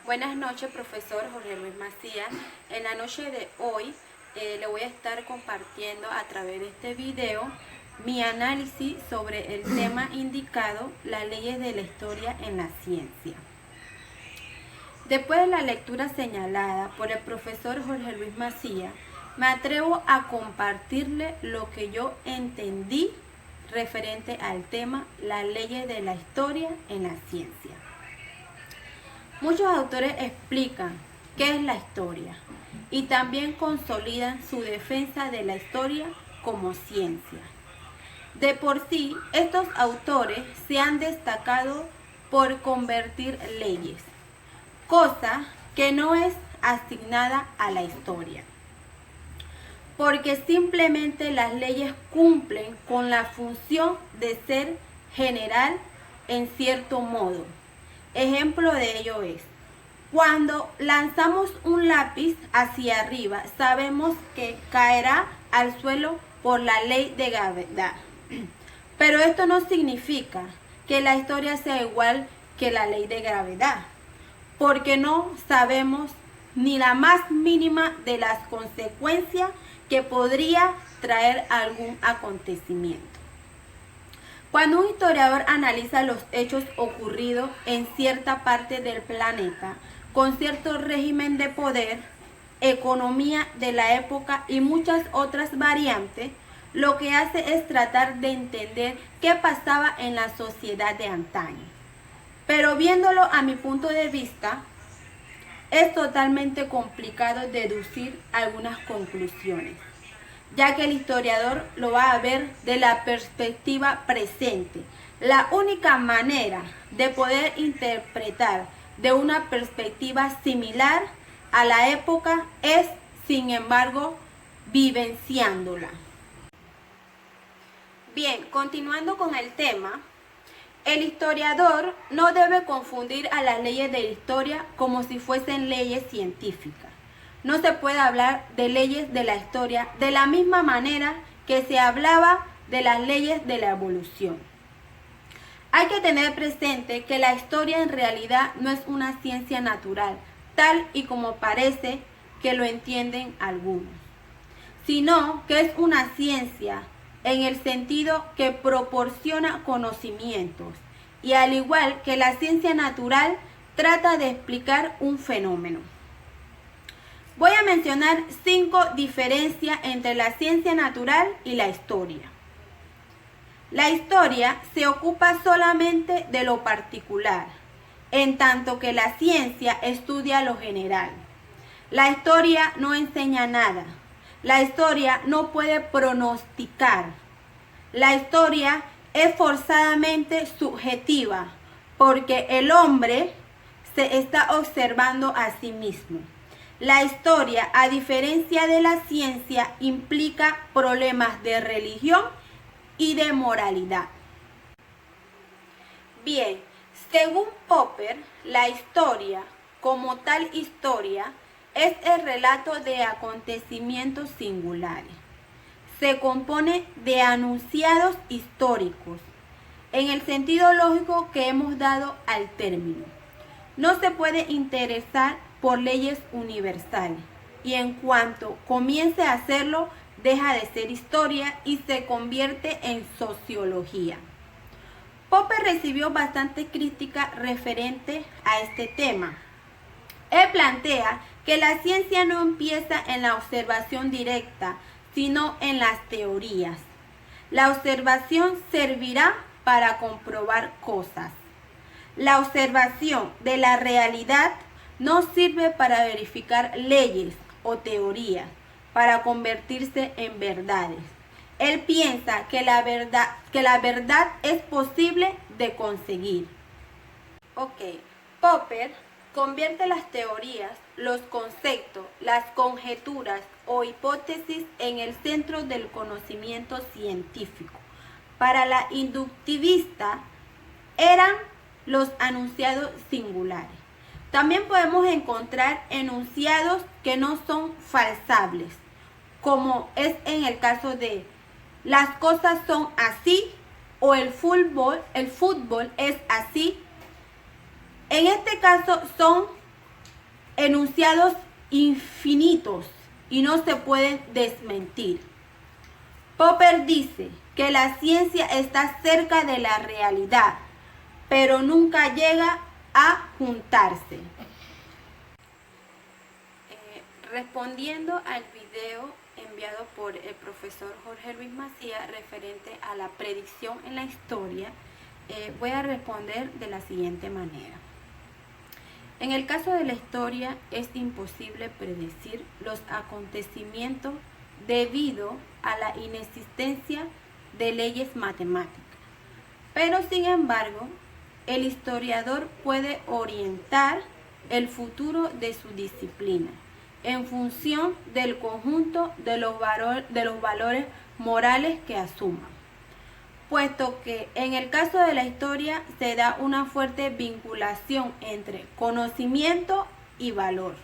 Buenas noches, profesor Jorge Luis Macías. En la noche de hoy le voy a estar compartiendo a través de este video mi análisis sobre el tema indicado, las leyes de la historia en la ciencia. Después de la lectura señalada por el profesor Jorge Luis Macías, me atrevo a compartirle lo que yo entendí referente al tema, las leyes de la historia en la ciencia. Muchos autores explican qué es la historia y también consolidan su defensa de la historia como ciencia. De por sí, estos autores se han destacado por convertir leyes, cosa que no es asignada a la historia, porque simplemente las leyes cumplen con la función de ser general en cierto modo. Ejemplo de ello es, cuando lanzamos un lápiz hacia arriba, sabemos que caerá al suelo por la ley de gravedad. Pero esto no significa que la historia sea igual que la ley de gravedad, porque no sabemos ni la más mínima de las consecuencias que podría traer algún acontecimiento. Cuando un historiador analiza los hechos ocurridos en cierta parte del planeta, con cierto régimen de poder, economía de la época y muchas otras variantes, lo que hace es tratar de entender qué pasaba en la sociedad de antaño. Pero viéndolo a mi punto de vista, es totalmente complicado deducir algunas conclusiones, ya que el historiador lo va a ver de la perspectiva presente. La única manera de poder interpretar de una perspectiva similar a la época es, sin embargo, vivenciándola. Bien, continuando con el tema, el historiador no debe confundir a las leyes de la historia como si fuesen leyes científicas. No se puede hablar de leyes de la historia de la misma manera que se hablaba de las leyes de la evolución. Hay que tener presente que la historia en realidad no es una ciencia natural, tal y como parece que lo entienden algunos, sino que es una ciencia en el sentido que proporciona conocimientos y, al igual que la ciencia natural, trata de explicar un fenómeno. Voy a mencionar 5 diferencias entre la ciencia natural y la historia. La historia se ocupa solamente de lo particular, en tanto que la ciencia estudia lo general. La historia no enseña nada. La historia no puede pronosticar. La historia es forzadamente subjetiva, porque el hombre se está observando a sí mismo. La historia, a diferencia de la ciencia, implica problemas de religión y de moralidad. Bien, según Popper, la historia, como tal historia, es el relato de acontecimientos singulares. Se compone de anunciados históricos, en el sentido lógico que hemos dado al término. No se puede interesar por leyes universales, y en cuanto comience a hacerlo, deja de ser historia y se convierte en sociología. Popper recibió bastante crítica referente a este tema. Él plantea que la ciencia no empieza en la observación directa, sino en las teorías. La observación servirá para comprobar cosas. La observación de la realidad no sirve para verificar leyes o teorías, para convertirse en verdades. Él piensa que la verdad es posible de conseguir. Popper convierte las teorías, los conceptos, las conjeturas o hipótesis en el centro del conocimiento científico. Para la inductivista eran los enunciados singulares. También podemos encontrar enunciados que no son falsables, como es en el caso de las cosas son así o el fútbol es así. En este caso son enunciados infinitos y no se pueden desmentir. Popper dice que la ciencia está cerca de la realidad, pero nunca llega a juntarse. Respondiendo al video enviado por el profesor Jorge Luis Macías referente a la predicción en la historia, voy a responder de la siguiente manera. En el caso de la historia es imposible predecir los acontecimientos debido a la inexistencia de leyes matemáticas. Pero sin embargo, el historiador puede orientar el futuro de su disciplina en función del conjunto de los valores morales que asuman, puesto que en el caso de la historia se da una fuerte vinculación entre conocimiento y valor.